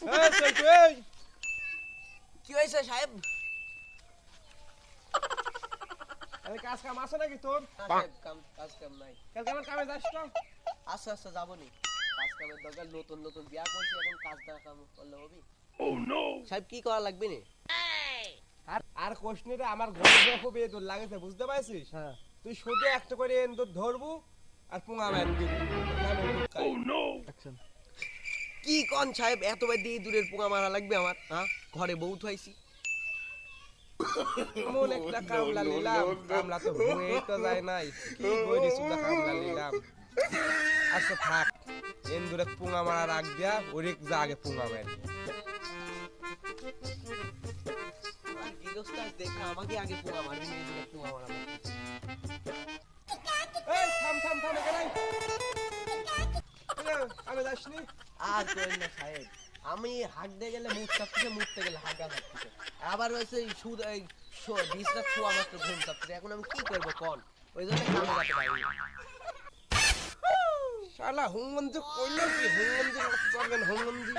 এই চলটু এই কি হয়েছে সাহেব? আরে কাজ কাম আছে নাকি তোর? না সাহেব, কাজ কাম নাই। কালকে আমার কামে যাস তো? আচ্ছা আচ্ছা যাবনি। কাজ কামের দরকার, নতুন নতুন বিয়া করছি, এখন কাম করলে হবে? সাহেব কি করা লাগবে নে? আর কোশনিটা আমার ঘরে দেখো বে তোর লাগেছে বুঝতে পারছিস? হ্যাঁ। তুই শুধু একটা করে এন্দুর ধরবু আর পুঙা মার দিবি। কি কোন সাহেব, এত বার দিয়ে দূরের পোকা মারা লাগবে আমার? হ্যাঁ, ঘরে বউ থুইছি। এমন একটা কামলা নিলাম, কামলা তো হয়ে তো যায় নাই। কি কইরি সুদা কামলা নিলাম। আচ্ছা থাক, এন্দুরে পুঙা মারার আগ দিয়া ওরে যা আগে পুঙা মার। আর গৃহস্থ দেখা আমাকে আগে পোকা মারবি, নিজে পোকা মারা। এই থাম থাম থাম এখানে আয়। আমি যাসনি? আর করেন না সাহেব, আমি হাঁটতে গেলে মুখ চাপতেছে, মুখতে গেলে হাঁটা চাপতেছে, আবার হচ্ছে সুদ বিছনা ছোঁয়া মাত্র ঘুম চাপতেছে। এখন আমি কি করবো কোন? ওই জন্য কামে যেতে পারিনি। শালা হুঙ্গঞ্জি কইলো কি হুঙ্গঞ্জি করবেন হুঙ্গঞ্জি